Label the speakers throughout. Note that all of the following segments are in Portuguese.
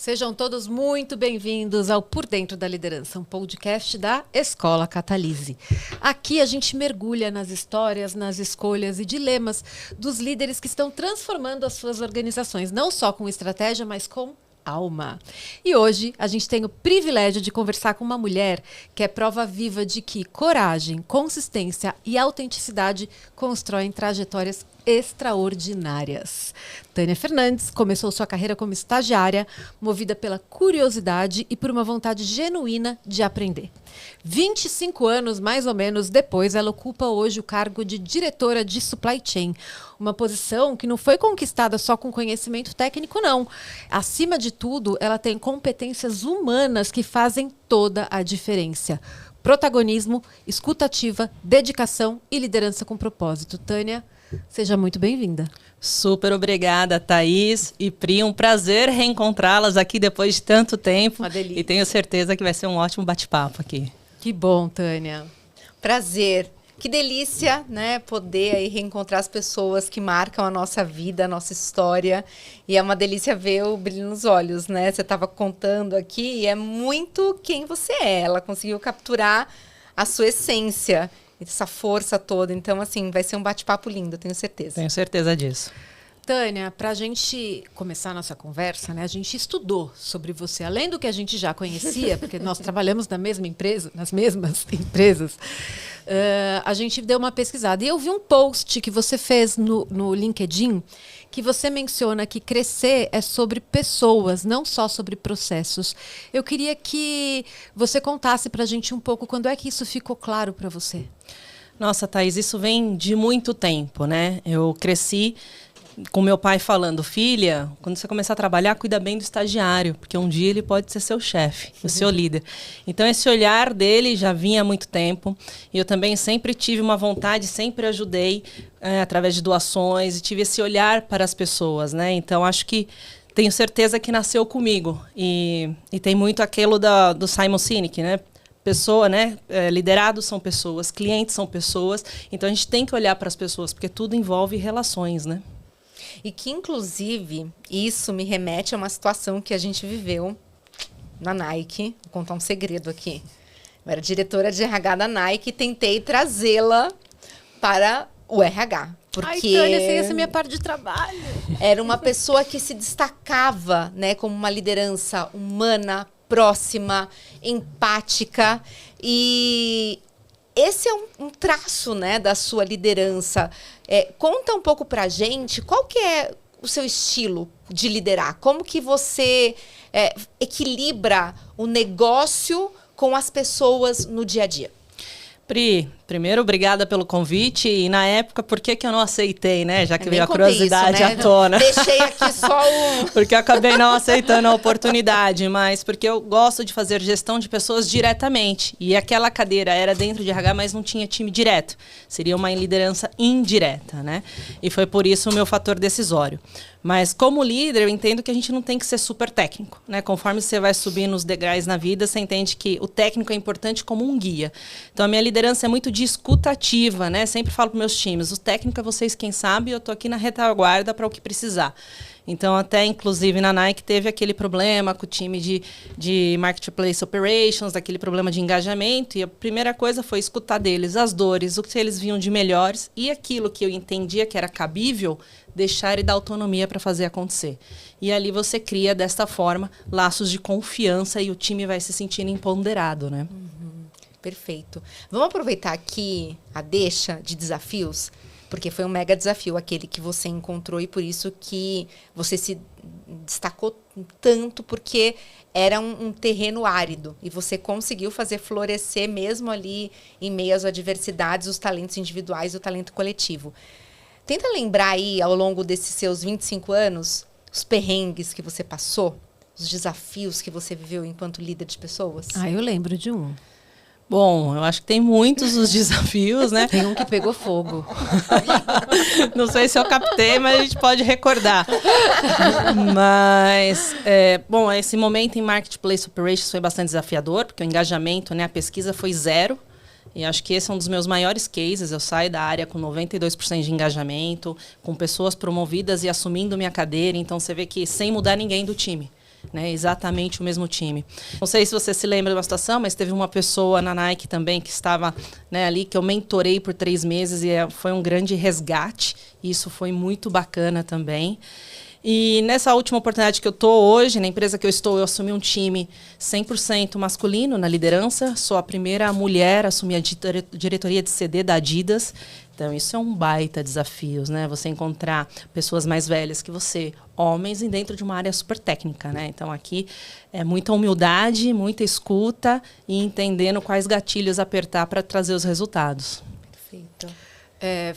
Speaker 1: Sejam todos muito bem-vindos ao Por Dentro da Liderança, um podcast da Escola Catalise. Aqui a gente mergulha nas histórias, nas escolhas e dilemas dos líderes que estão transformando as suas organizações, não só com estratégia, mas com alma. E hoje a gente tem o privilégio de conversar com uma mulher que é prova viva de que coragem, consistência e autenticidade constroem trajetórias extraordinárias. Tânia Fernandes começou sua carreira como estagiária, movida pela curiosidade e por uma vontade genuína de aprender. 25 anos, mais ou menos, depois, ela ocupa hoje o cargo de diretora de Supply Chain, uma posição que não foi conquistada só com conhecimento técnico, não. Acima de tudo, ela tem competências humanas que fazem toda a diferença. Protagonismo, escuta ativa, dedicação e liderança com propósito. Tânia, seja muito bem-vinda.
Speaker 2: Super obrigada, Thaís e Pri. Um prazer reencontrá-las aqui depois de tanto tempo.
Speaker 1: Uma delícia.
Speaker 2: E tenho certeza que vai ser um ótimo bate-papo aqui.
Speaker 1: Que bom, Tânia.
Speaker 3: Prazer. Que delícia, né, poder aí reencontrar as pessoas que marcam a nossa vida, a nossa história. E é uma delícia ver o brilho nos olhos, né? Você estava contando aqui e é muito quem você é. Ela conseguiu capturar a sua essência, essa força toda. Então, assim, vai ser um bate-papo lindo, tenho certeza.
Speaker 2: Tenho certeza disso.
Speaker 1: Tânia, para a gente começar a nossa conversa, né, a gente estudou sobre você, além do que a gente já conhecia, porque nós trabalhamos na mesma empresa, nas mesmas empresas, a gente deu uma pesquisada. E eu vi um post que você fez no LinkedIn, que você menciona que crescer é sobre pessoas, não só sobre processos. Eu queria que você contasse para a gente um pouco quando é que isso ficou claro para você.
Speaker 2: Nossa, Thaís, isso vem de muito tempo, né? Eu cresci com meu pai falando, filha, quando você começar a trabalhar, cuida bem do estagiário, porque um dia ele pode ser seu chefe, o seu líder. Então, esse olhar dele já vinha há muito tempo. E eu também sempre tive uma vontade, sempre ajudei através de doações e tive esse olhar para as pessoas, né? Então, acho que tenho certeza que nasceu comigo. E tem muito aquilo do Simon Sinek, né? Pessoa, né? Liderados são pessoas, clientes são pessoas. Então, a gente tem que olhar para as pessoas, porque tudo envolve relações, né?
Speaker 3: E que, inclusive, isso me remete a uma situação que a gente viveu na Nike. Vou contar um segredo aqui. Eu era diretora de RH da Nike e tentei trazê-la para o RH. Porque
Speaker 1: Ai, Tânia, essa é a minha parte de trabalho.
Speaker 3: Era uma pessoa que se destacava, né, como uma liderança humana, próxima, empática. E esse é um traço, né, da sua liderança. Conta um pouco pra gente qual que é o seu estilo de liderar. Como que você equilibra o negócio com as pessoas no dia a dia?
Speaker 2: Pri, primeiro, obrigada pelo convite. E na época, por que eu não aceitei, né? Já que veio a
Speaker 3: contei
Speaker 2: curiosidade
Speaker 3: isso, né?
Speaker 2: à tona.
Speaker 3: Deixei aqui só um...
Speaker 2: Porque eu acabei não aceitando a oportunidade, mas porque eu gosto de fazer gestão de pessoas diretamente. E aquela cadeira era dentro de RH, mas não tinha time direto. Seria uma liderança indireta, né? E foi por isso o meu fator decisório. Mas como líder, eu entendo que a gente não tem que ser super técnico, né? Conforme você vai subindo os degraus na vida, você entende que o técnico é importante como um guia. Então, a minha liderança é muito de escuta ativa, né? Sempre falo para meus times, o técnico é vocês quem sabe, eu estou aqui na retaguarda para o que precisar. Então, até, inclusive, na Nike teve aquele problema com o time de Marketplace Operations, aquele problema de engajamento, e a primeira coisa foi escutar deles as dores, o que eles viam de melhores, e aquilo que eu entendia que era cabível, deixar e dar autonomia para fazer acontecer. E ali você cria, desta forma, laços de confiança e o time vai se sentindo empoderado, né?
Speaker 3: Perfeito. Vamos aproveitar aqui a deixa de desafios, porque foi um mega desafio aquele que você encontrou e por isso que você se destacou tanto, porque era um terreno árido e você conseguiu fazer florescer mesmo ali em meio às adversidades, os talentos individuais e o talento coletivo. Tenta lembrar aí, ao longo desses seus 25 anos, os perrengues que você passou, os desafios que você viveu enquanto líder de pessoas.
Speaker 1: Eu lembro de um.
Speaker 2: Bom, eu acho que tem muitos os desafios, né?
Speaker 1: Tem um que pegou fogo.
Speaker 2: Não sei se eu captei, mas a gente pode recordar. Mas, bom, esse momento em Marketplace Operations foi bastante desafiador, porque o engajamento, né, a pesquisa foi 0. E acho que esse é um dos meus maiores cases. Eu saio da área com 92% de engajamento, com pessoas promovidas e assumindo minha cadeira. Então, você vê que sem mudar ninguém do time. né? Exatamente o mesmo time. Não sei se você se lembra de uma situação, mas teve uma pessoa na Nike também que estava, né, ali, que eu mentorei por 3 meses e foi um grande resgate. Isso foi muito bacana também. E nessa última oportunidade que eu estou hoje, na empresa que eu estou, eu assumi um time 100% masculino na liderança. Sou a primeira mulher a assumir a diretoria de CD da Adidas. Então, isso é um baita desafio, né? Você encontrar pessoas mais velhas que você, homens, e dentro de uma área super técnica, né? Então, aqui é muita humildade, muita escuta e entendendo quais gatilhos apertar para trazer os resultados.
Speaker 3: Perfeito.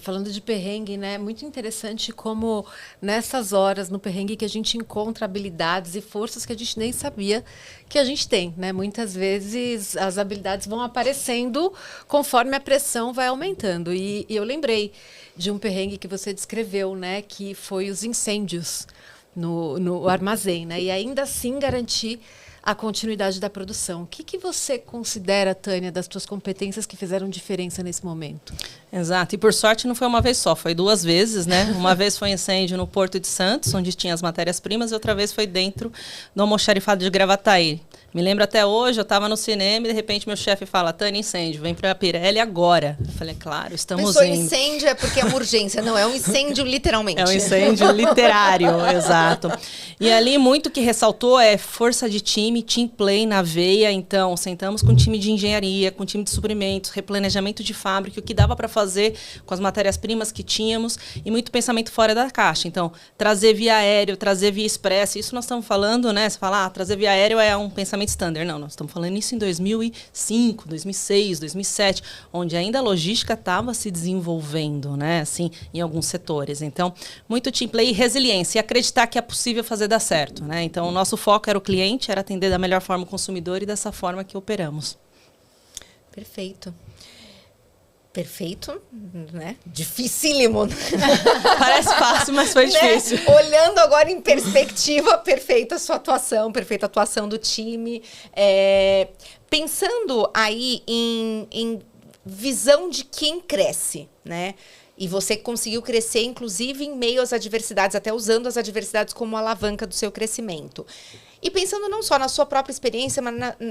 Speaker 1: Falando de perrengue, né? Muito interessante como nessas horas no perrengue que a gente encontra habilidades e forças que a gente nem sabia que a gente tem, né? Muitas vezes as habilidades vão aparecendo conforme a pressão vai aumentando. E eu lembrei de um perrengue que você descreveu, né? Que foi os incêndios no armazém, né? E ainda assim garantir a continuidade da produção. O que você considera, Tânia, das suas competências que fizeram diferença nesse momento?
Speaker 2: Exato. E por sorte não foi uma vez só, foi 2 vezes, né? Uma vez foi incêndio no Porto de Santos, onde tinha as matérias-primas, e outra vez foi dentro do almoxarifado de Gravataí. Me lembro até hoje, eu estava no cinema e de repente meu chefe fala: Tânia, incêndio, vem para a Pirelli agora. Eu falei: claro, estamos
Speaker 3: Pensou
Speaker 2: indo.
Speaker 3: Incêndio é porque é uma urgência, não, é um incêndio literalmente.
Speaker 2: É um incêndio literário, exato. E ali muito que ressaltou é força de time, team play na veia. Então, sentamos com o time de engenharia, com o time de suprimentos, replanejamento de fábrica, o que dava para fazer com as matérias-primas que tínhamos e muito pensamento fora da caixa. Então, trazer via aéreo, trazer via express, isso nós estamos falando, né? Você fala, trazer via aéreo é um pensamento standard. Não, nós estamos falando isso em 2005, 2006, 2007, onde ainda a logística estava se desenvolvendo, né? Assim, em alguns setores. Então, muito team play e resiliência, e acreditar que é possível fazer dar certo, né? Então, o nosso foco era o cliente, era atender da melhor forma o consumidor e dessa forma que operamos.
Speaker 3: Perfeito. Perfeito, né? Dificílimo.
Speaker 2: Parece fácil, mas foi difícil.
Speaker 3: Né? Olhando agora em perspectiva, perfeita a sua atuação, perfeita a atuação do time. Pensando aí em visão de quem cresce, né? E você conseguiu crescer, inclusive, em meio às adversidades, até usando as adversidades como alavanca do seu crescimento. E pensando não só na sua própria experiência,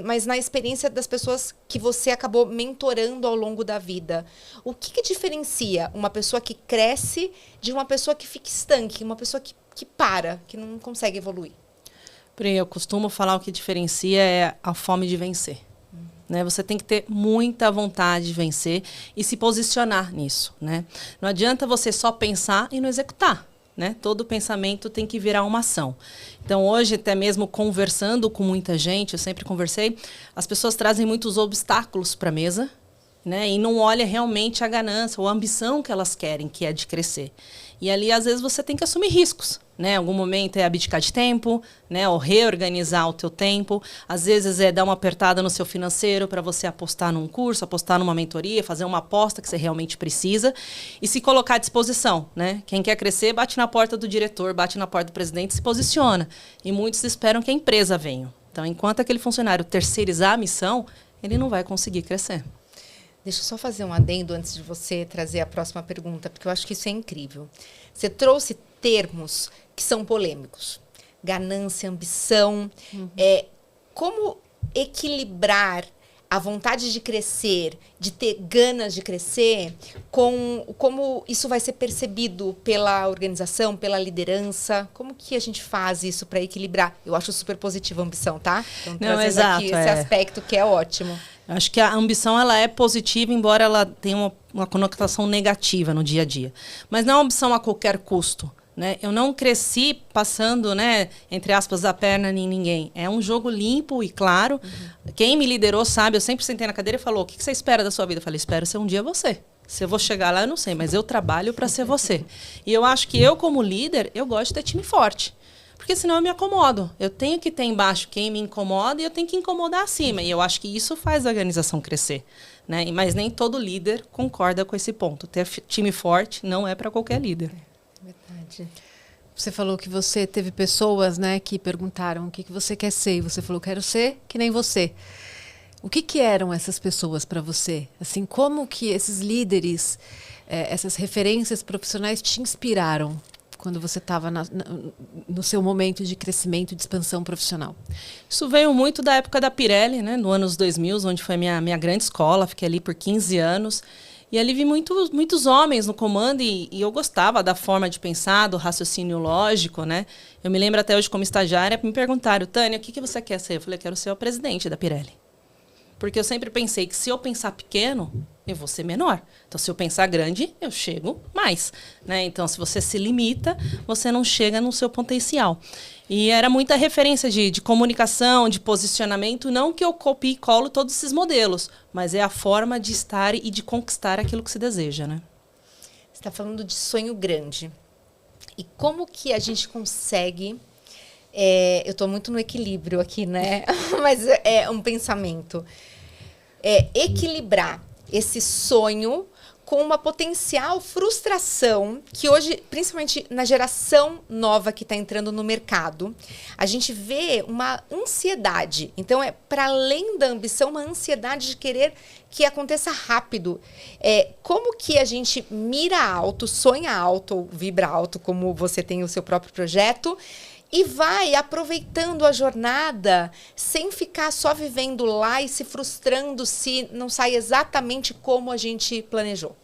Speaker 3: mas na experiência das pessoas que você acabou mentorando ao longo da vida. O que diferencia uma pessoa que cresce de uma pessoa que fica estanque, uma pessoa que para, que não consegue evoluir?
Speaker 2: Pri, eu costumo falar o que diferencia é a fome de vencer. Né? Você tem que ter muita vontade de vencer e se posicionar nisso. Né? Não adianta você só pensar e não executar. Né? Todo pensamento tem que virar uma ação. Então, hoje, até mesmo conversando com muita gente, eu sempre conversei, as pessoas trazem muitos obstáculos para a mesa, né? E não olha realmente a ganância ou a ambição que elas querem, que é de crescer. E ali, às vezes, você tem que assumir riscos. Né? Em algum momento é abdicar de tempo, né? Ou reorganizar o teu tempo. Às vezes é dar uma apertada no seu financeiro para você apostar num curso, apostar numa mentoria, fazer uma aposta que você realmente precisa e se colocar à disposição. Né? Quem quer crescer, bate na porta do diretor, bate na porta do presidente, se posiciona. E muitos esperam que a empresa venha. Então, enquanto aquele funcionário terceirizar a missão, ele não vai conseguir crescer.
Speaker 3: Deixa eu só fazer um adendo antes de você trazer a próxima pergunta, porque eu acho que isso é incrível. Você trouxe termos que são polêmicos. Ganância, ambição. Como equilibrar a vontade de crescer, de ter ganas de crescer, com como isso vai ser percebido pela organização, pela liderança? Como que a gente faz isso para equilibrar? Eu acho super positivo a ambição, tá? Então,
Speaker 2: não, exato,
Speaker 3: aqui esse aspecto que é ótimo.
Speaker 2: Acho que a ambição ela é positiva, embora ela tenha uma conotação negativa no dia a dia. Mas não é uma ambição a qualquer custo. Né? Eu não cresci passando, né, entre aspas, a perna em ninguém. É um jogo limpo e claro. Quem me liderou sabe, eu sempre sentei na cadeira e falou: o que você espera da sua vida? Eu falei: espero ser um dia você. Se eu vou chegar lá, eu não sei, mas eu trabalho para ser você. E eu acho que eu, como líder, eu gosto de ter time forte. Porque senão eu me acomodo. Eu tenho que ter embaixo quem me incomoda e eu tenho que incomodar acima. E eu acho que isso faz a organização crescer. Né? Mas nem todo líder concorda com esse ponto. Ter time forte não é para qualquer líder.
Speaker 3: Verdade.
Speaker 1: Você falou que você teve pessoas, né, que perguntaram o que você quer ser. E você falou: quero ser que nem você. O que eram essas pessoas para você? Assim, como que esses líderes, essas referências profissionais te inspiraram? quando você estava no seu momento de crescimento, de expansão profissional?
Speaker 2: Isso veio muito da época da Pirelli, né, no anos 2000, onde foi minha grande escola, fiquei ali por 15 anos. E ali vi muitos homens no comando e eu gostava da forma de pensar, do raciocínio lógico, né? Eu me lembro até hoje como estagiária, me perguntaram, Tânia, o que você quer ser? Eu falei, eu quero ser o presidente da Pirelli. Porque eu sempre pensei que se eu pensar pequeno, eu vou ser menor. Então, se eu pensar grande, eu chego mais, né? Então, se você se limita, você não chega no seu potencial. E era muita referência de comunicação, de posicionamento. Não que eu copie e colo todos esses modelos, mas é a forma de estar e de conquistar aquilo que se deseja, né?
Speaker 3: Você está falando de sonho grande. E como que a gente consegue... eu estou muito no equilíbrio aqui, né? Mas é um pensamento. Equilibrar esse sonho com uma potencial frustração que hoje, principalmente na geração nova que está entrando no mercado, a gente vê uma ansiedade. Então, para além da ambição, uma ansiedade de querer que aconteça rápido. Como que a gente mira alto, sonha alto, ou vibra alto, como você tem o seu próprio projeto, e vai aproveitando a jornada sem ficar só vivendo lá e se frustrando se não sai exatamente como a gente planejou.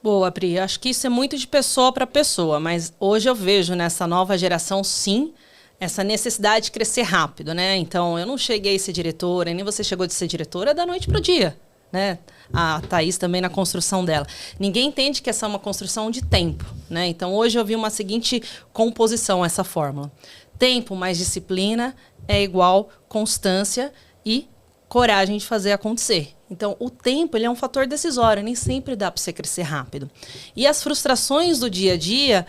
Speaker 2: Boa, Pri. Acho que isso é muito de pessoa para pessoa, mas hoje eu vejo nessa nova geração, sim, essa necessidade de crescer rápido, né? Então, eu não cheguei a ser diretora, nem você chegou a ser diretora da noite para o dia, né? A Thaís também na construção dela. Ninguém entende que essa é uma construção de tempo, né? Então, hoje eu vi uma seguinte composição, essa fórmula. Tempo mais disciplina é igual constância e coragem de fazer acontecer. Então, o tempo ele é um fator decisório, nem sempre dá para você crescer rápido. E as frustrações do dia a dia,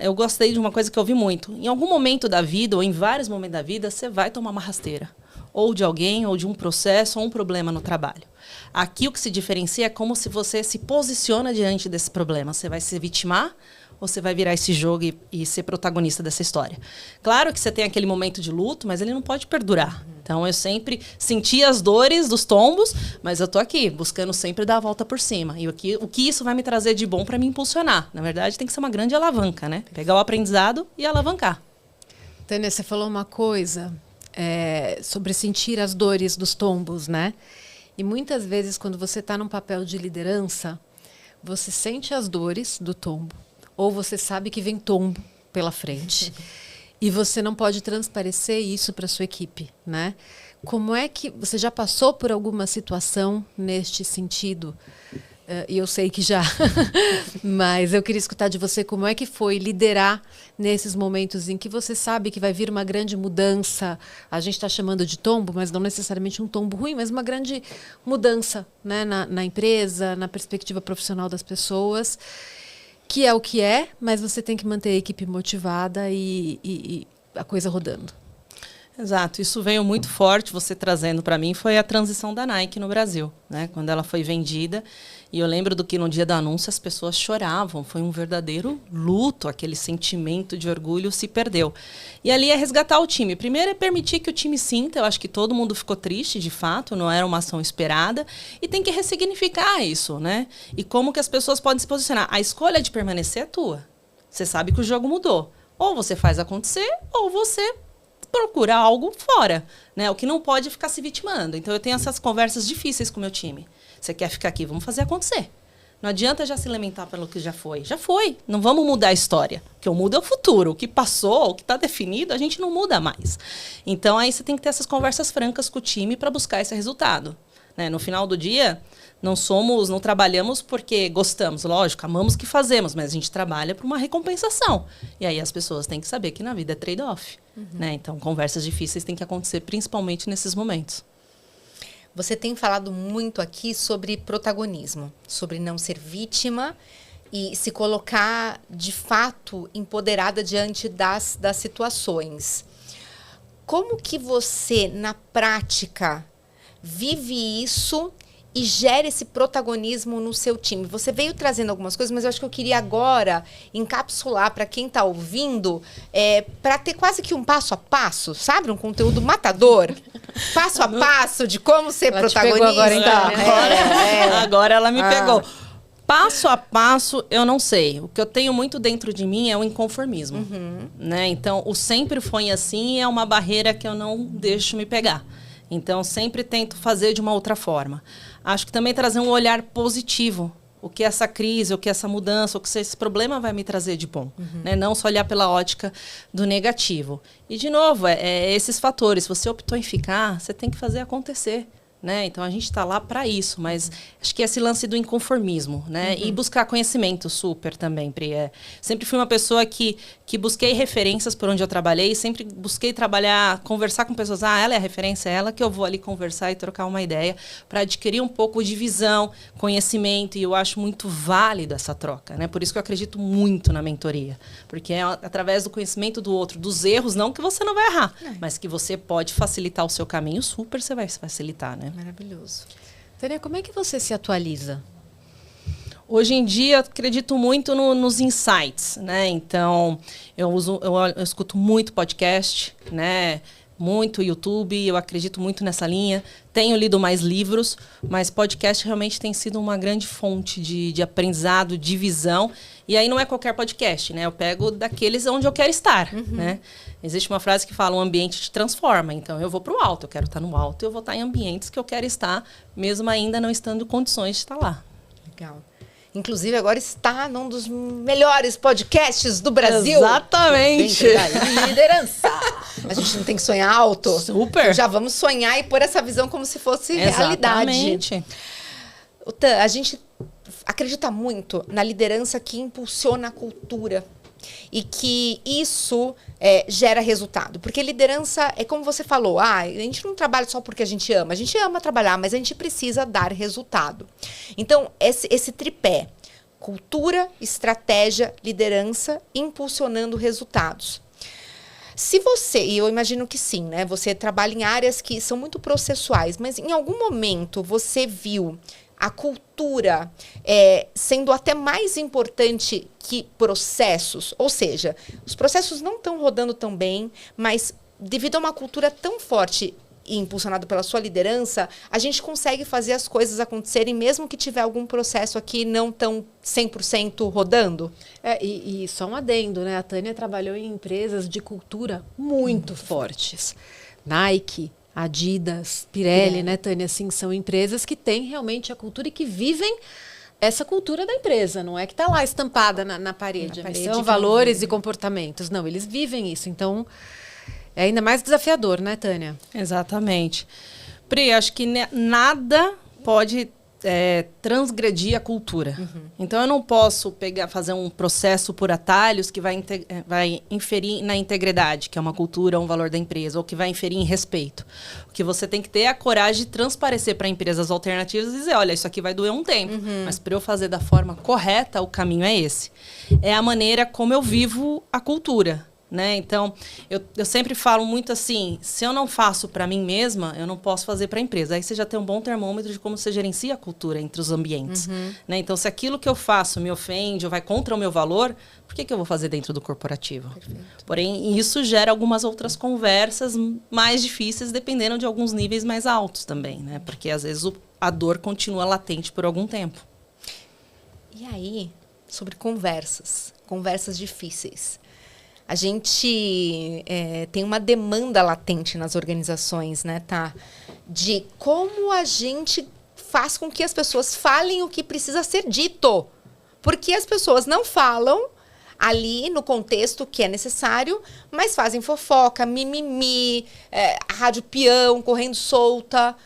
Speaker 2: eu gostei de uma coisa que eu vi muito. Em algum momento da vida, ou em vários momentos da vida, você vai tomar uma rasteira. Ou de alguém, ou de um processo, ou um problema no trabalho. Aqui o que se diferencia é como se você se posiciona diante desse problema. Você vai se vitimar ou você vai virar esse jogo e ser protagonista dessa história? Claro que você tem aquele momento de luto, mas ele não pode perdurar. Então, eu sempre senti as dores dos tombos, mas eu tô aqui, buscando sempre dar a volta por cima. E o que isso vai me trazer de bom para me impulsionar? Na verdade, tem que ser uma grande alavanca, né? Pegar o aprendizado e alavancar.
Speaker 1: Tânia, você falou uma coisa sobre sentir as dores dos tombos, né? E muitas vezes, quando você está num papel de liderança, você sente as dores do tombo, ou você sabe que vem tombo pela frente, e você não pode transparecer isso para sua equipe, né? Como é que você já passou por alguma situação neste sentido? E eu sei que já, mas eu queria escutar de você como é que foi liderar nesses momentos em que você sabe que vai vir uma grande mudança. A gente está chamando de tombo, mas não necessariamente um tombo ruim, mas uma grande mudança, né, na empresa, na perspectiva profissional das pessoas, que é o que é, mas você tem que manter a equipe motivada e a coisa rodando.
Speaker 2: Exato, isso veio muito forte, você trazendo para mim, foi a transição da Nike no Brasil, né? Quando ela foi vendida. E eu lembro do que no dia do anúncio as pessoas choravam, foi um verdadeiro luto, aquele sentimento de orgulho se perdeu. E ali é resgatar o time. Primeiro é permitir que o time sinta, eu acho que todo mundo ficou triste, de fato, não era uma ação esperada, e tem que ressignificar isso, né? E como que as pessoas podem se posicionar. A escolha de permanecer é tua. Você sabe que o jogo mudou. Ou você faz acontecer, ou você procura algo fora, né? O que não pode é ficar se vitimando. Então, eu tenho essas conversas difíceis com o meu time. Você quer ficar aqui? Vamos fazer acontecer. Não adianta já se lamentar pelo que já foi. Já foi. Não vamos mudar a história. O que eu mudo é o futuro. O que passou, o que está definido, a gente não muda mais. Então, aí você tem que ter essas conversas francas com o time para buscar esse resultado, né? No final do dia, não trabalhamos porque gostamos. Lógico, amamos o que fazemos, mas a gente trabalha por uma recompensação. E aí as pessoas têm que saber que na vida é trade-off. Né? Então, conversas difíceis têm que acontecer principalmente nesses momentos.
Speaker 3: Você tem falado muito aqui sobre protagonismo, sobre não ser vítima e se colocar, de fato, empoderada diante das situações. Como que você, na prática, vive isso e gera esse protagonismo no seu time? Você veio trazendo algumas coisas, mas eu acho que eu queria agora encapsular para quem está ouvindo, para ter quase que um passo a passo, sabe? Um conteúdo matador. Passo a passo de como ser
Speaker 1: ela
Speaker 3: protagonista.
Speaker 1: Te pegou agora, então.
Speaker 2: Agora ela me pegou. Passo a passo, eu não sei. O que eu tenho muito dentro de mim é o inconformismo. Né? Então, o sempre foi assim é uma barreira que eu não deixo me pegar. Então, sempre tento fazer de uma outra forma. Acho que também trazer um olhar positivo. O que essa crise, o que essa mudança, o que esse problema vai me trazer de bom. Né? Não só olhar pela ótica do negativo. E, de novo, esses fatores. Se você optou em ficar, você tem que fazer acontecer. Né? Então, a gente está lá para isso, mas acho que esse lance do inconformismo, né? E buscar conhecimento super também, Pri. Sempre fui uma pessoa que busquei referências por onde eu trabalhei, sempre busquei conversar com pessoas, ela é a referência, é ela que eu vou ali conversar e trocar uma ideia para adquirir um pouco de visão, conhecimento, e eu acho muito válido essa troca, né? Por isso que eu acredito muito na mentoria, porque é através do conhecimento do outro, dos erros, não que você não vai errar, mas que você pode facilitar o seu caminho, super você vai facilitar, né?
Speaker 3: Maravilhoso.
Speaker 1: Tânia, como é que você se atualiza?
Speaker 2: Hoje em dia, acredito muito nos insights, né? Então, eu escuto muito podcast, né? Muito YouTube, eu acredito muito nessa linha. Tenho lido mais livros, mas podcast realmente tem sido uma grande fonte de aprendizado, de visão. E aí não é qualquer podcast, né? Eu pego daqueles onde eu quero estar, né? Existe uma frase que fala, o ambiente te transforma. Então, eu vou para o alto, eu quero estar no alto, eu vou estar em ambientes que eu quero estar, mesmo ainda não estando em condições de estar lá.
Speaker 3: Legal. Inclusive, agora está num dos melhores podcasts do Brasil.
Speaker 2: Exatamente.
Speaker 3: Dentro da liderança. A gente não tem que sonhar alto.
Speaker 2: Super.
Speaker 3: Já vamos sonhar e pôr essa visão como se fosse realidade.
Speaker 2: Exatamente.
Speaker 3: A gente acredita muito na liderança que impulsiona a cultura. E que isso gera resultado. Porque liderança é como você falou, a gente não trabalha só porque a gente ama trabalhar, mas a gente precisa dar resultado. Então, esse tripé, cultura, estratégia, liderança, impulsionando resultados. Se você, e eu imagino que sim, né? Você trabalha em áreas que são muito processuais, mas em algum momento você viu a cultura sendo até mais importante que processos. Ou seja, os processos não estão rodando tão bem, mas devido a uma cultura tão forte e impulsionada pela sua liderança, a gente consegue fazer as coisas acontecerem, mesmo que tiver algum processo aqui não tão 100% rodando.
Speaker 1: E só um adendo, né? A Tânia trabalhou em empresas de cultura muito fortes. Nike, Adidas, Pirelli, né, Tânia? Assim, são empresas que têm realmente a cultura e que vivem essa cultura da empresa. Não é que está lá estampada na parede. São valores e comportamentos. Não, eles vivem isso. Então, é ainda mais desafiador, né, Tânia?
Speaker 2: Exatamente. Pri, acho que nada pode transgredir a cultura. Então, eu não posso fazer um processo por atalhos que vai inferir na integridade, que é uma cultura, um valor da empresa, ou que vai inferir em respeito. O que você tem que ter é a coragem de transparecer para empresas alternativas e dizer, olha, isso aqui vai doer um tempo, mas para eu fazer da forma correta, o caminho é esse. É a maneira como eu vivo a cultura. Né? Então, eu sempre falo muito assim, se eu não faço para mim mesma, eu não posso fazer para a empresa. Aí você já tem um bom termômetro de como você gerencia a cultura entre os ambientes. Né? Então, se aquilo que eu faço me ofende ou vai contra o meu valor, por que eu vou fazer dentro do corporativo? Perfeito. Porém, isso gera algumas outras conversas mais difíceis, dependendo de alguns níveis mais altos também. Né? Porque, às vezes, a dor continua latente por algum tempo.
Speaker 3: E aí, sobre conversas difíceis. A gente tem uma demanda latente nas organizações, né, tá? De como a gente faz com que as pessoas falem o que precisa ser dito. Porque as pessoas não falam ali no contexto que é necessário, mas fazem fofoca, mimimi, rádio peão, correndo solta.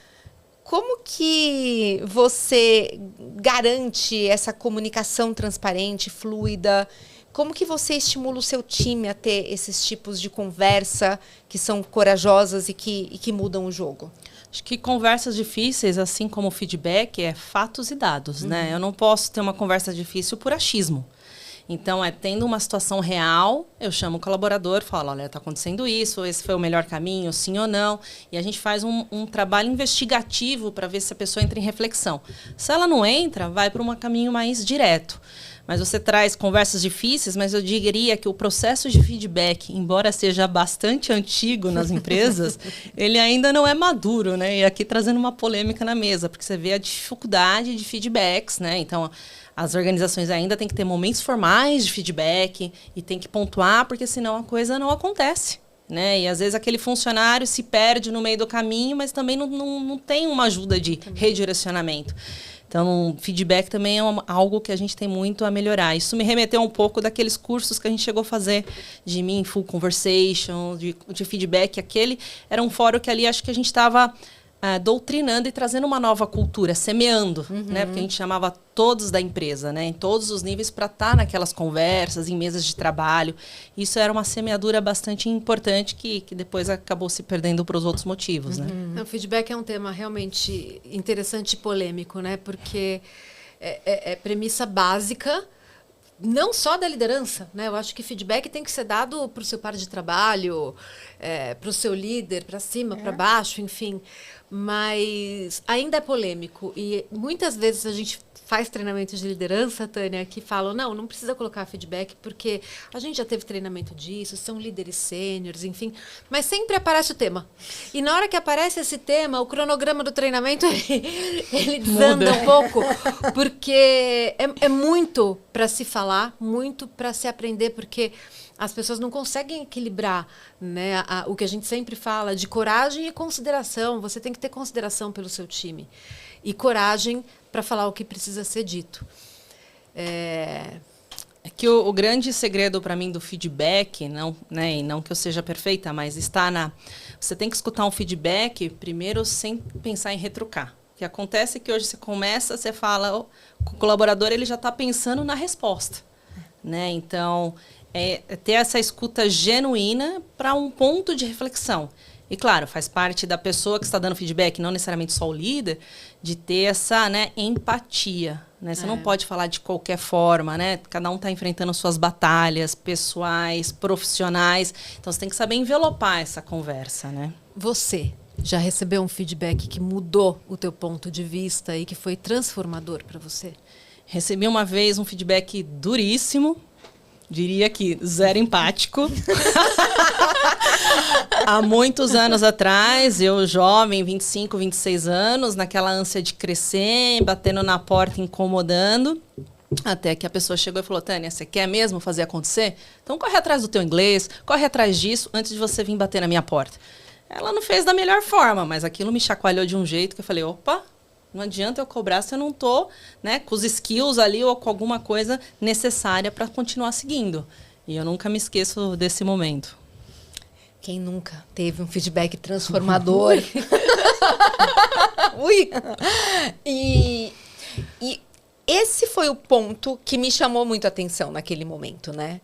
Speaker 3: Como que você garante essa comunicação transparente, fluida? Como que você estimula o seu time a ter esses tipos de conversa que são corajosas e que mudam o jogo?
Speaker 2: Acho que conversas difíceis, assim como o feedback, é fatos e dados, né? Eu não posso ter uma conversa difícil por achismo. Então, tendo uma situação real, eu chamo o colaborador, falo, olha, está acontecendo isso, esse foi o melhor caminho, sim ou não. E a gente faz um trabalho investigativo para ver se a pessoa entra em reflexão. Se ela não entra, vai para um caminho mais direto. mas você traz conversas difíceis, mas eu diria que o processo de feedback, embora seja bastante antigo nas empresas, ele ainda não é maduro, né? E aqui trazendo uma polêmica na mesa, porque você vê a dificuldade de feedbacks, né? Então, as organizações ainda têm que ter momentos formais de feedback e tem que pontuar, porque senão a coisa não acontece, né? E às vezes aquele funcionário se perde no meio do caminho, mas também não tem uma ajuda de redirecionamento. Então, feedback também é algo que a gente tem muito a melhorar. Isso me remeteu um pouco daqueles cursos que a gente chegou a fazer de Meaningful Conversation, de feedback. Aquele era um fórum que ali acho que a gente estava doutrinando e trazendo uma nova cultura, semeando, né? Porque a gente chamava todos da empresa, né? Em todos os níveis, para estar naquelas conversas, em mesas de trabalho. Isso era uma semeadura bastante importante que depois acabou se perdendo por outros motivos, né?
Speaker 1: O feedback é um tema realmente interessante e polêmico, né? Porque é premissa básica, não só da liderança, né? Eu acho que feedback tem que ser dado para o seu par de trabalho, para o seu líder, para cima, para baixo, enfim. Mas ainda é polêmico. E muitas vezes a gente faz treinamentos de liderança, Tânia, que falam, não precisa colocar feedback, porque a gente já teve treinamento disso, são líderes sêniores, enfim. Mas sempre aparece o tema. E na hora que aparece esse tema, o cronograma do treinamento, ele desanda um pouco, porque é muito para se falar, muito para se aprender, porque as pessoas não conseguem equilibrar, né, o que a gente sempre fala de coragem e consideração. Você tem que ter consideração pelo seu time. E coragem para falar o que precisa ser dito.
Speaker 2: É que o grande segredo para mim do feedback, não, né, e não que eu seja perfeita, mas você tem que escutar um feedback primeiro sem pensar em retrucar. O que acontece é que hoje você fala, o colaborador ele já está pensando na resposta, né? Então, ter essa escuta genuína para um ponto de reflexão. E, claro, faz parte da pessoa que está dando feedback, não necessariamente só o líder, de ter essa, né, empatia. Né? Você não pode falar de qualquer forma, né? Cada um está enfrentando suas batalhas pessoais, profissionais. Então, você tem que saber envelopar essa conversa, né?
Speaker 1: Você já recebeu um feedback que mudou o teu ponto de vista e que foi transformador para você?
Speaker 2: Recebi uma vez um feedback duríssimo. Diria que zero empático. Há muitos anos atrás, eu jovem, 25, 26 anos, naquela ânsia de crescer, batendo na porta, incomodando, até que a pessoa chegou e falou, Tânia, você quer mesmo fazer acontecer? Então corre atrás do teu inglês, corre atrás disso, antes de você vir bater na minha porta. Ela não fez da melhor forma, mas aquilo me chacoalhou de um jeito que eu falei, opa, não adianta eu cobrar se eu não estou, né, com os skills ali ou com alguma coisa necessária para continuar seguindo. E eu nunca me esqueço desse momento.
Speaker 3: Quem nunca teve um feedback transformador? Ui! E esse foi o ponto que me chamou muito a atenção naquele momento, né?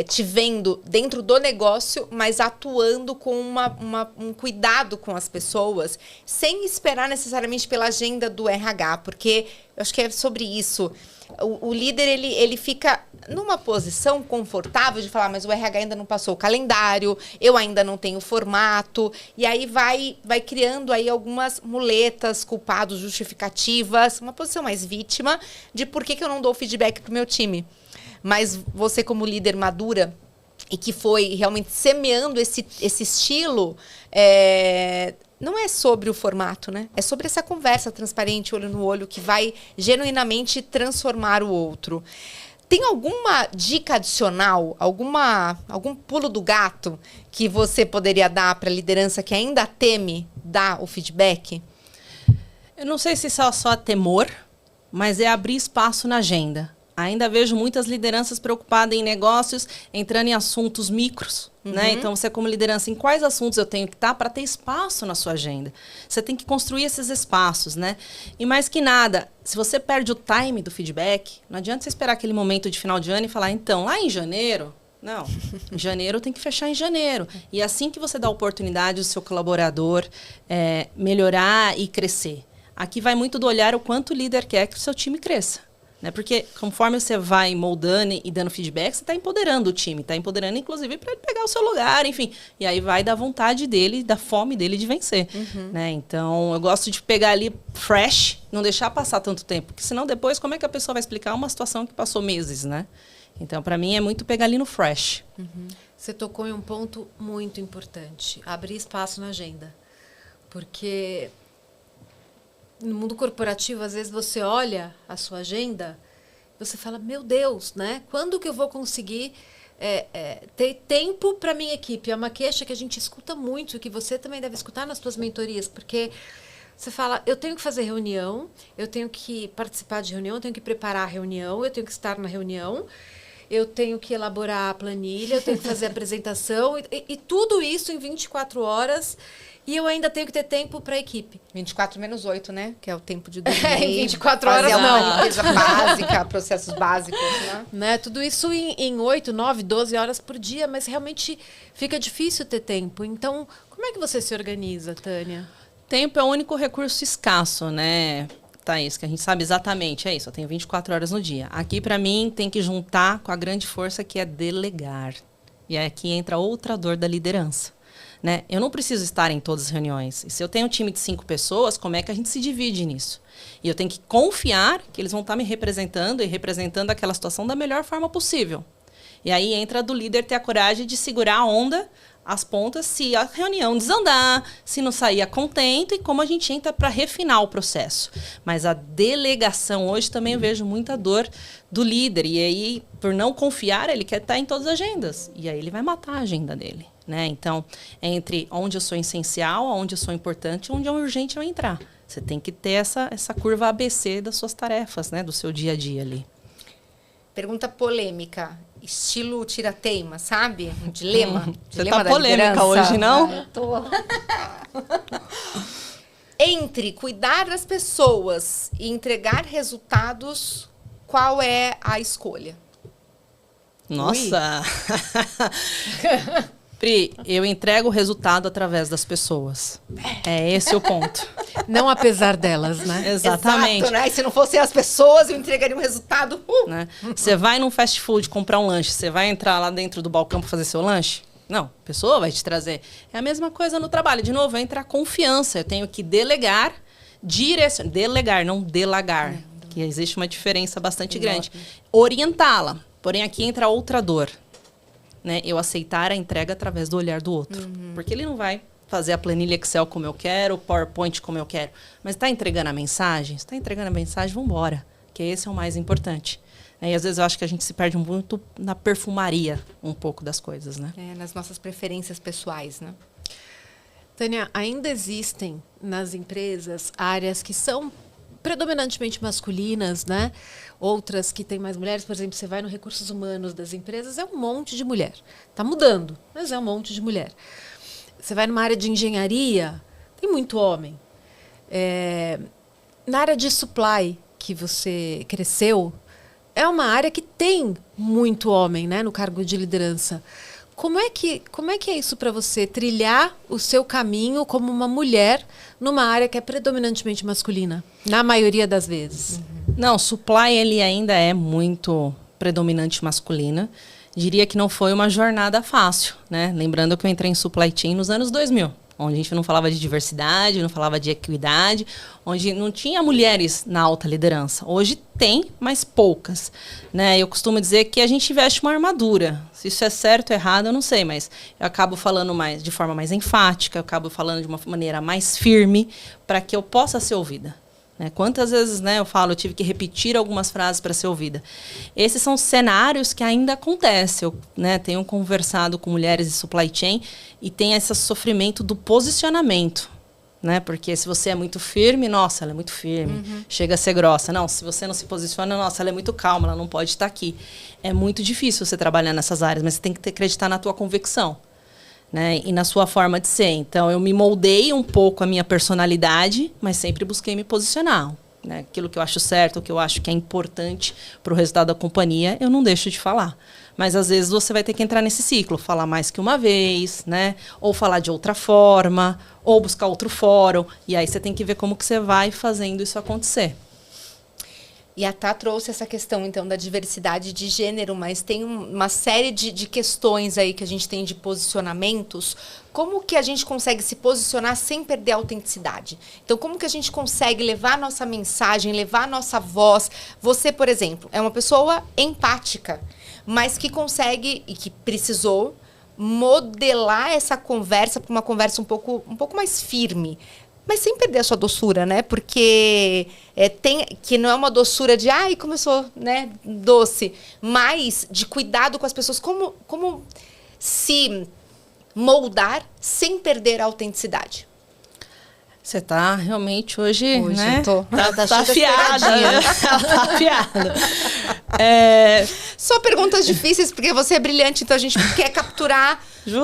Speaker 3: Te vendo dentro do negócio, mas atuando com um cuidado com as pessoas, sem esperar necessariamente pela agenda do RH, porque eu acho que é sobre isso. O líder, ele fica numa posição confortável de falar, mas o RH ainda não passou o calendário, eu ainda não tenho formato, e aí vai criando aí algumas muletas, culpados, justificativas, uma posição mais vítima de por que eu não dou feedback pro meu time. Mas você, como líder madura e que foi realmente semeando esse estilo, não é sobre o formato, né? É sobre essa conversa transparente, olho no olho, que vai genuinamente transformar o outro. Tem alguma dica adicional, algum pulo do gato que você poderia dar para a liderança que ainda teme dar o feedback?
Speaker 2: Eu não sei se só temor, mas é abrir espaço na agenda. Ainda vejo muitas lideranças preocupadas em negócios, entrando em assuntos micros, né? Então, você como liderança, em quais assuntos eu tenho que estar para ter espaço na sua agenda? Você tem que construir esses espaços, né? E mais que nada, se você perde o time do feedback, não adianta você esperar aquele momento de final de ano e falar, então, lá em janeiro... Não, em janeiro tem que fechar em janeiro. E é assim que você dá a oportunidade do seu colaborador melhorar e crescer. Aqui vai muito do olhar o quanto o líder quer que o seu time cresça. Né? Porque conforme você vai moldando e dando feedback, você está empoderando o time, está empoderando inclusive para ele pegar o seu lugar, enfim. E aí vai da vontade dele, da fome dele de vencer. Né? Então, eu gosto de pegar ali fresh, não deixar passar tanto tempo, porque senão depois como é que a pessoa vai explicar uma situação que passou meses, né? Então, para mim, é muito pegar ali no fresh.
Speaker 1: Você tocou em um ponto muito importante, abrir espaço na agenda. Porque no mundo corporativo, às vezes você olha a sua agenda, você fala, meu Deus, né? Quando que eu vou conseguir ter tempo para minha equipe? É uma queixa que a gente escuta muito e que você também deve escutar nas suas mentorias, porque você fala, eu tenho que fazer reunião, eu tenho que participar de reunião, eu tenho que preparar a reunião, eu tenho que estar na reunião, eu tenho que elaborar a planilha, eu tenho que fazer a apresentação, e tudo isso em 24 horas... E eu ainda tenho que ter tempo para a equipe.
Speaker 3: 24 menos 8, né? Que é o tempo de dormir.
Speaker 1: Em 24 horas
Speaker 3: fazer
Speaker 1: não.
Speaker 3: uma limpeza básica, processos básicos,
Speaker 1: Né? Tudo isso em 8, 9, 12 horas por dia, mas realmente fica difícil ter tempo. Então, como é que você se organiza, Tânia?
Speaker 2: Tempo é o único recurso escasso, né, Thaís? Que a gente sabe exatamente, é isso, eu tenho 24 horas no dia. Aqui, para mim, tem que juntar com a grande força que é delegar. E aqui entra outra dor da liderança. Né? Eu não preciso estar em todas as reuniões. E se eu tenho um time de 5 pessoas, como é que a gente se divide nisso? E eu tenho que confiar que eles vão estar me representando e representando aquela situação da melhor forma possível. E aí entra do líder ter a coragem de segurar a onda, as pontas, se a reunião desandar, se não sair a contento e como a gente entra para refinar o processo. Mas a delegação hoje também eu vejo muita dor do líder. E aí, por não confiar, ele quer estar em todas as agendas. E aí ele vai matar a agenda dele. Né? Então, entre onde eu sou essencial, onde eu sou importante, onde é urgente eu entrar. Você tem que ter essa curva ABC das suas tarefas, né? Do seu dia a dia ali.
Speaker 3: Pergunta polêmica, estilo tira-teima, sabe? Um dilema.
Speaker 2: Você
Speaker 3: dilema
Speaker 2: tá polêmica
Speaker 3: liderança.
Speaker 2: hoje, não?
Speaker 3: Eu tô. Entre cuidar das pessoas e entregar resultados, qual é a escolha?
Speaker 2: Nossa! Pri, eu entrego o resultado através das pessoas. É esse o ponto.
Speaker 1: Não apesar delas, né?
Speaker 2: Exatamente.
Speaker 3: Exato, né? E se não fossem as pessoas, eu entregaria um resultado.
Speaker 2: Né? Você vai num fast food comprar um lanche, você vai entrar lá dentro do balcão para fazer seu lanche? Não, a pessoa vai te trazer. É a mesma coisa no trabalho. De novo, entra a confiança. Eu tenho que delegar, direcionar. Delegar, não delagar. Que existe uma diferença bastante grande. Orientá-la. Porém, aqui entra outra dor. Né? Eu aceitar a entrega através do olhar do outro. Porque ele não vai fazer a planilha Excel como eu quero, o PowerPoint como eu quero. Mas está entregando a mensagem? Se está entregando a mensagem, vamos embora. Que esse é o mais importante. E às vezes eu acho que a gente se perde muito na perfumaria um pouco das coisas, né?
Speaker 3: Nas nossas preferências pessoais, né?
Speaker 1: Tânia, ainda existem nas empresas áreas que são predominantemente masculinas, né? Outras que têm mais mulheres, por exemplo, você vai no recursos humanos das empresas, é um monte de mulher. Está mudando, mas é um monte de mulher. Você vai numa área de engenharia, tem muito homem. Na área de supply, que você cresceu, é uma área que tem muito homem, né, no cargo de liderança. Como é que é isso para você, trilhar o seu caminho como uma mulher numa área que é predominantemente masculina, na maioria das vezes?
Speaker 2: Não, supply ele ainda é muito predominante masculina. Diria que não foi uma jornada fácil, né? Lembrando que eu entrei em supply chain nos anos 2000, onde a gente não falava de diversidade, não falava de equidade, onde não tinha mulheres na alta liderança. Hoje tem, mas poucas. Né? Eu costumo dizer que a gente veste uma armadura. Se isso é certo ou errado, eu não sei, mas eu acabo falando de forma mais enfática, eu acabo falando de uma maneira mais firme para que eu possa ser ouvida. Né? Quantas vezes, né, eu tive que repetir algumas frases para ser ouvida. Esses são cenários que ainda acontecem. Eu, né, tenho conversado com mulheres de supply chain e tem esse sofrimento do posicionamento. Né? Porque se você é muito firme, nossa, ela é muito firme, chega a ser grossa. Não, se você não se posiciona, nossa, ela é muito calma, ela não pode estar aqui. É muito difícil você trabalhar nessas áreas, mas você tem que acreditar na tua convicção. Né, e na sua forma de ser. Então, eu me moldei um pouco a minha personalidade, mas sempre busquei me posicionar. Né? Aquilo que eu acho certo, o que eu acho que é importante para o resultado da companhia, eu não deixo de falar. Mas, às vezes, você vai ter que entrar nesse ciclo, falar mais que uma vez, né? Ou falar de outra forma, ou buscar outro fórum. E aí você tem que ver como que você vai fazendo isso acontecer.
Speaker 3: E a Tá trouxe essa questão, então, da diversidade de gênero, mas tem uma série de questões aí que a gente tem de posicionamentos. Como que a gente consegue se posicionar sem perder a autenticidade? Então, como que a gente consegue levar a nossa mensagem, levar a nossa voz? Você, por exemplo, é uma pessoa empática, mas que consegue e que precisou modelar essa conversa para uma conversa um pouco mais firme. Mas sem perder a sua doçura, né? Porque que não é uma doçura de, ai, como eu sou, né, doce. Mas de cuidado com as pessoas. Como se moldar sem perder a autenticidade.
Speaker 2: Você tá realmente hoje, né?
Speaker 3: Eu tô.
Speaker 2: Tá afiada, né? Tá afiada.
Speaker 3: Só perguntas difíceis, porque você é brilhante, então a gente quer capturar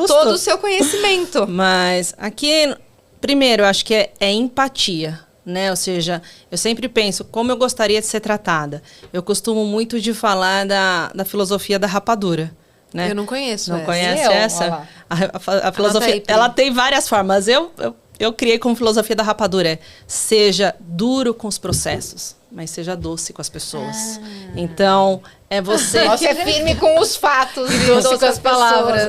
Speaker 3: todo o seu conhecimento.
Speaker 2: Mas aqui... Primeiro, eu acho que é empatia, né? Ou seja, eu sempre penso como eu gostaria de ser tratada. Eu costumo muito de falar da filosofia da rapadura, né?
Speaker 1: Eu não conheço
Speaker 2: Não
Speaker 1: essa.
Speaker 2: conhece essa? A filosofia, ela tem várias formas. Eu criei como filosofia da rapadura. Seja duro com os processos, mas seja doce com as pessoas. Então, é você...
Speaker 3: Você é firme com os fatos.
Speaker 1: Doce com as palavras.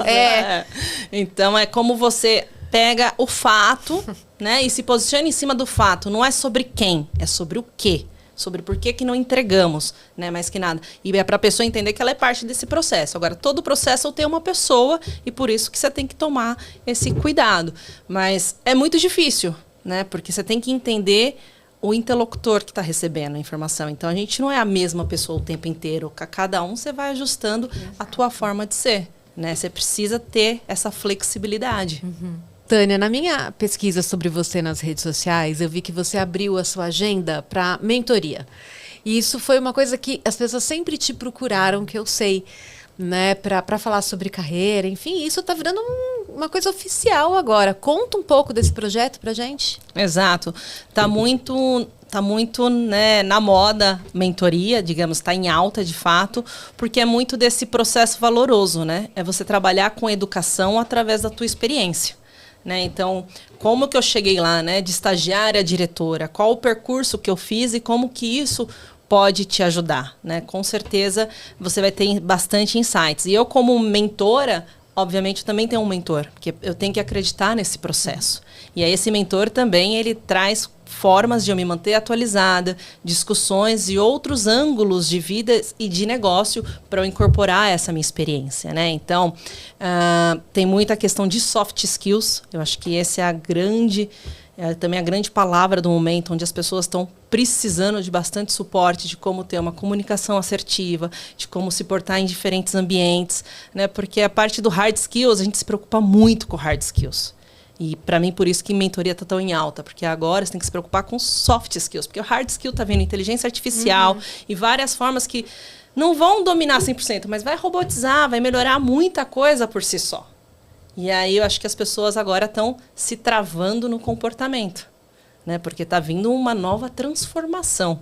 Speaker 2: Então, é como você... pega o fato, né, e se posiciona em cima do fato. Não é sobre quem, é sobre o quê. Sobre por que não entregamos, né, mais que nada. E é para a pessoa entender que ela é parte desse processo. Agora, todo processo tem uma pessoa e por isso que você tem que tomar esse cuidado. Mas é muito difícil, né, porque você tem que entender o interlocutor que está recebendo a informação. Então, a gente não é a mesma pessoa o tempo inteiro. Cada um você vai ajustando a tua forma de ser, né. Você precisa ter essa flexibilidade.
Speaker 1: Uhum. Tânia, na minha pesquisa sobre você nas redes sociais, eu vi que você abriu a sua agenda para mentoria. E isso foi uma coisa que as pessoas sempre te procuraram, que eu sei, né, para falar sobre carreira. Enfim, isso está virando uma coisa oficial agora. Conta um pouco desse projeto para gente.
Speaker 2: Exato. Tá muito, né, na moda mentoria, digamos, está em alta de fato, porque é muito desse processo valoroso, né? É você trabalhar com educação através da tua experiência. Né? Então, como que eu cheguei lá, né, de estagiária a diretora? Qual o percurso que eu fiz e como que isso pode te ajudar? Né? Com certeza, você vai ter bastante insights. E eu, como mentora, obviamente, também tenho um mentor, porque eu tenho que acreditar nesse processo. E aí, esse mentor também, ele traz formas de eu me manter atualizada, discussões e outros ângulos de vida e de negócio para eu incorporar essa minha experiência, né? Então, tem muita questão de soft skills. Eu acho que essa é também a grande palavra do momento, onde as pessoas estão precisando de bastante suporte, de como ter uma comunicação assertiva, de como se portar em diferentes ambientes, né? Porque a parte do hard skills, a gente se preocupa muito com hard skills. E para mim, por isso que mentoria está tão em alta, porque agora você tem que se preocupar com soft skills, porque o hard skill está vindo inteligência artificial e várias formas que não vão dominar 100%, mas vai robotizar, vai melhorar muita coisa por si só. E aí eu acho que as pessoas agora estão se travando no comportamento, né? Porque está vindo uma nova transformação.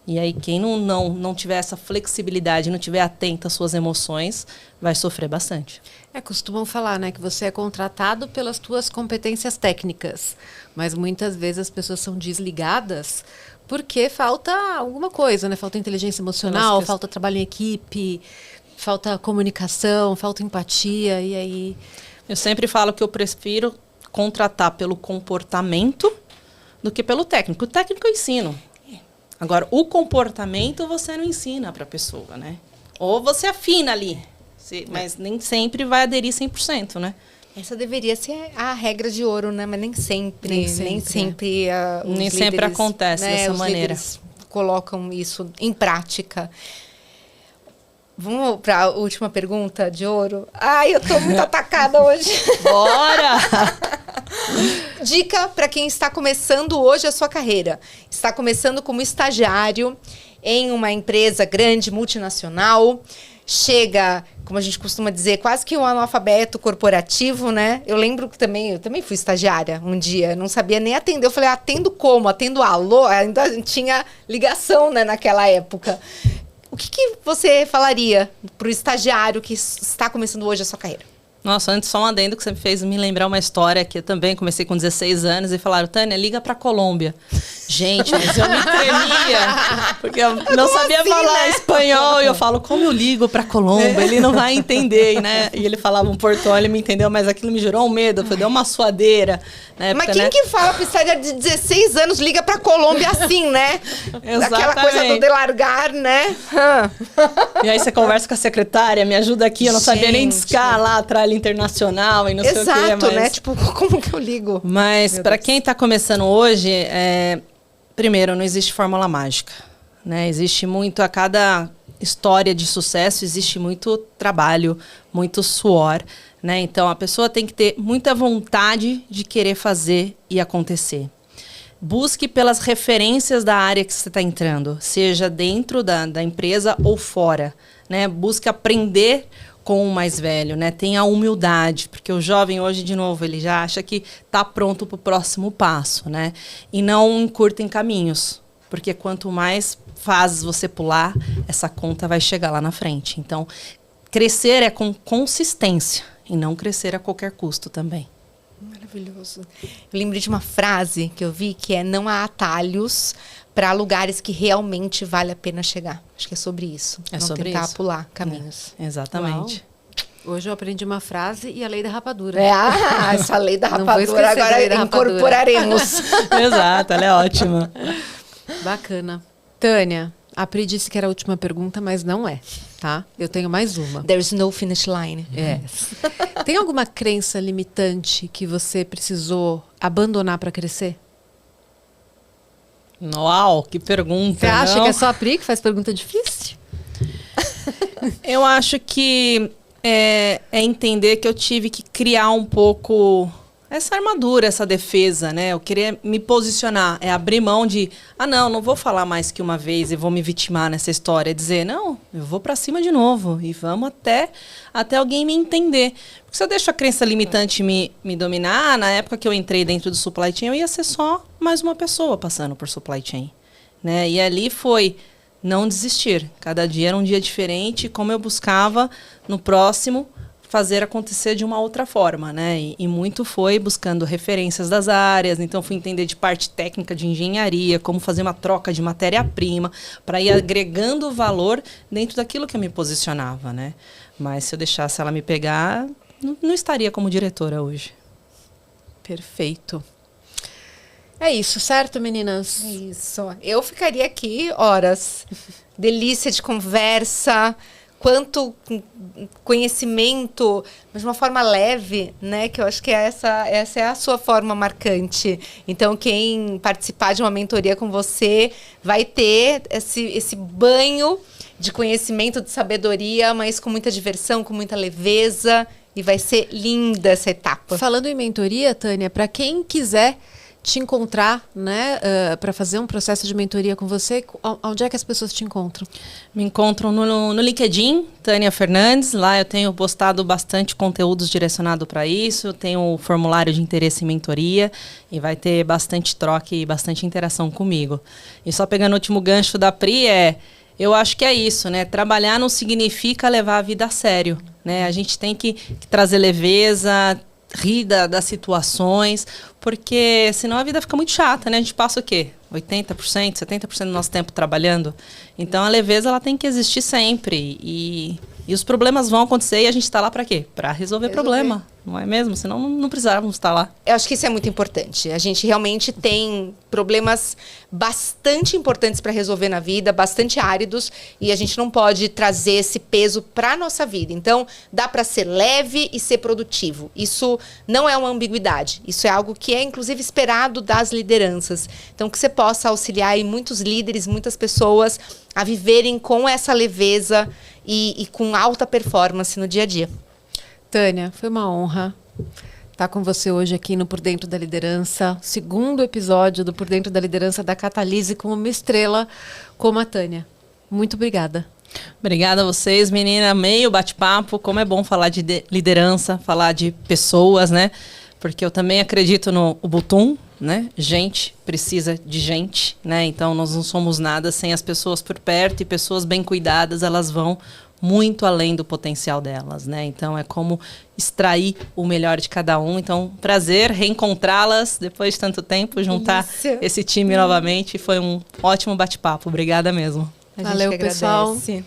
Speaker 2: E aí quem não tiver essa flexibilidade, não tiver atento às suas emoções, vai sofrer bastante.
Speaker 1: Costumam falar, né, que você é contratado pelas tuas competências técnicas, mas muitas vezes as pessoas são desligadas porque falta alguma coisa, né? Falta inteligência emocional, falta trabalho em equipe, falta comunicação, falta empatia, e aí...
Speaker 2: Eu sempre falo que eu prefiro contratar pelo comportamento do que pelo técnico. O técnico eu ensino. Agora, o comportamento você não ensina para a pessoa, né? Ou você afina ali, mas nem sempre vai aderir 100%, né?
Speaker 3: Essa deveria ser a regra de ouro, né? Mas nem sempre
Speaker 2: nem sempre acontece dessa maneira.
Speaker 3: Colocam isso em prática. Vamos para a última pergunta de ouro? Ai, eu tô muito atacada hoje.
Speaker 2: Bora!
Speaker 3: Dica para quem está começando hoje a sua carreira. Está começando como estagiário em uma empresa grande, multinacional. Chega, como a gente costuma dizer, quase que um analfabeto corporativo, né? Eu lembro que eu também fui estagiária um dia, não sabia nem atender. Eu falei, atendo como? Atendo alô? Ainda tinha ligação, né, naquela época. O que você falaria para o estagiário que está começando hoje a sua carreira?
Speaker 2: Nossa, antes só um adendo que você me fez me lembrar uma história que eu também comecei com 16 anos e falaram, Tânia, liga pra Colômbia. Gente, mas eu me tremia, porque eu não sabia
Speaker 3: assim,
Speaker 2: falar
Speaker 3: né?
Speaker 2: espanhol e eu falo, como eu ligo pra Colômbia? Ele não vai entender, né? E ele falava um portão, ele me entendeu, mas aquilo me gerou um medo, deu uma suadeira. Na época,
Speaker 3: Mas quem
Speaker 2: né?
Speaker 3: que fala pra estagiário de 16 anos liga pra Colômbia assim, né? Aquela coisa do
Speaker 2: Exatamente.
Speaker 3: delargar, né?
Speaker 2: E aí você conversa com a secretária, me ajuda aqui, eu não sabia nem
Speaker 3: Gente.
Speaker 2: discar lá, a tralha internacional e não sei o quê.
Speaker 3: Exato,
Speaker 2: Mas...
Speaker 3: né? Tipo, como que eu ligo?
Speaker 2: Mas
Speaker 3: Meu
Speaker 2: para
Speaker 3: Deus.
Speaker 2: quem está começando hoje, primeiro, não existe fórmula mágica, né? Existe muito, a cada história de sucesso, existe muito trabalho, muito suor, né? Então, a pessoa tem que ter muita vontade de querer fazer e acontecer. Busque pelas referências da área que você está entrando, seja dentro da empresa ou fora, né? Busque aprender com o mais velho, né? Tenha humildade, porque o jovem hoje, de novo, ele já acha que está pronto para o próximo passo, né? E não encurtem caminhos, porque quanto mais fases você pular, essa conta vai chegar lá na frente. Então, crescer é com consistência e não crescer a qualquer custo também.
Speaker 3: Maravilhoso. Eu lembrei de uma frase que eu vi que é: não há atalhos para lugares que realmente vale a pena chegar. Acho que é sobre isso.
Speaker 2: É
Speaker 3: não
Speaker 2: sobre
Speaker 3: tentar
Speaker 2: isso.
Speaker 3: pular caminhos.
Speaker 2: Exatamente.
Speaker 1: Hoje eu aprendi uma frase e a lei da rapadura.
Speaker 3: Essa lei da
Speaker 1: Não vou
Speaker 3: rapadura
Speaker 1: esquecer da
Speaker 3: agora
Speaker 1: lei da rapadura.
Speaker 3: incorporaremos.
Speaker 2: Exato, ela é ótima.
Speaker 1: Bacana. Tânia, a Pri disse que era a última pergunta, mas não é, tá? Eu tenho mais uma.
Speaker 3: There's no finish line.
Speaker 1: Tem alguma crença limitante que você precisou abandonar para crescer?
Speaker 2: Uau, que pergunta.
Speaker 1: Você acha
Speaker 2: não?
Speaker 1: que é só a Pri que faz pergunta difícil?
Speaker 2: Eu acho que é entender que eu tive que criar um pouco essa armadura, essa defesa, né? Eu queria me posicionar, abrir mão de, não vou falar mais que uma vez e vou me vitimar nessa história. É dizer, não, eu vou pra cima de novo e vamos até alguém me entender. Porque se eu deixo a crença limitante me dominar, na época que eu entrei dentro do supply chain, eu ia ser só mais uma pessoa passando por supply chain, né? E ali foi não desistir. Cada dia era um dia diferente, como eu buscava no próximo fazer acontecer de uma outra forma, né? E muito foi buscando referências das áreas, então fui entender de parte técnica de engenharia, como fazer uma troca de matéria-prima, para ir agregando valor dentro daquilo que eu me posicionava, né? Mas se eu deixasse ela me pegar, não estaria como diretora hoje.
Speaker 1: Perfeito. É isso, certo, meninas?
Speaker 3: Isso. Eu ficaria aqui horas. Delícia de conversa. Quanto conhecimento, mas de uma forma leve, né? Que eu acho que essa é a sua forma marcante. Então, quem participar de uma mentoria com você vai ter esse banho de conhecimento, de sabedoria, mas com muita diversão, com muita leveza. E vai ser linda essa etapa.
Speaker 1: Falando em mentoria, Tânia, para quem quiser te encontrar, né, para fazer um processo de mentoria com você, onde é que as pessoas te encontram?
Speaker 2: Me encontram no LinkedIn, Tânia Fernandes. Lá eu tenho postado bastante conteúdos direcionados para isso. Tenho o formulário de interesse em mentoria e vai ter bastante troca e bastante interação comigo. E só pegando o último gancho da Pri, eu acho que é isso, né? Trabalhar não significa levar a vida a sério, né? A gente tem que trazer leveza, rir das situações, porque senão a vida fica muito chata, né? A gente passa o quê? 80%, 70% do nosso tempo trabalhando. Então a leveza ela tem que existir sempre. E os problemas vão acontecer e a gente está lá para quê? Para resolver problema, não é mesmo? Senão não precisávamos estar lá.
Speaker 3: Eu acho que isso é muito importante. A gente realmente tem problemas bastante importantes para resolver na vida, bastante áridos, e a gente não pode trazer esse peso para a nossa vida. Então, dá para ser leve e ser produtivo. Isso não é uma ambiguidade. Isso é algo que é, inclusive, esperado das lideranças. Então, que você possa auxiliar aí muitos líderes, muitas pessoas a viverem com essa leveza e com alta performance no dia a dia.
Speaker 1: Tânia, foi uma honra estar com você hoje aqui no Por Dentro da Liderança, segundo episódio do Por Dentro da Liderança da Catalyse, com uma estrela como a Tânia. Muito obrigada.
Speaker 2: Obrigada a vocês, menina. Amei o bate-papo. Como é bom falar de liderança, falar de pessoas, né? Porque eu também acredito no Ubuntu, né? Gente precisa de gente, né? Então nós não somos nada sem as pessoas por perto, e pessoas bem cuidadas, elas vão muito além do potencial delas, né? Então é como extrair o melhor de cada um. Então, prazer reencontrá-las depois de tanto tempo, juntar esse time novamente. Foi um ótimo bate-papo. Obrigada mesmo.
Speaker 1: Valeu, pessoal.
Speaker 3: Agradece.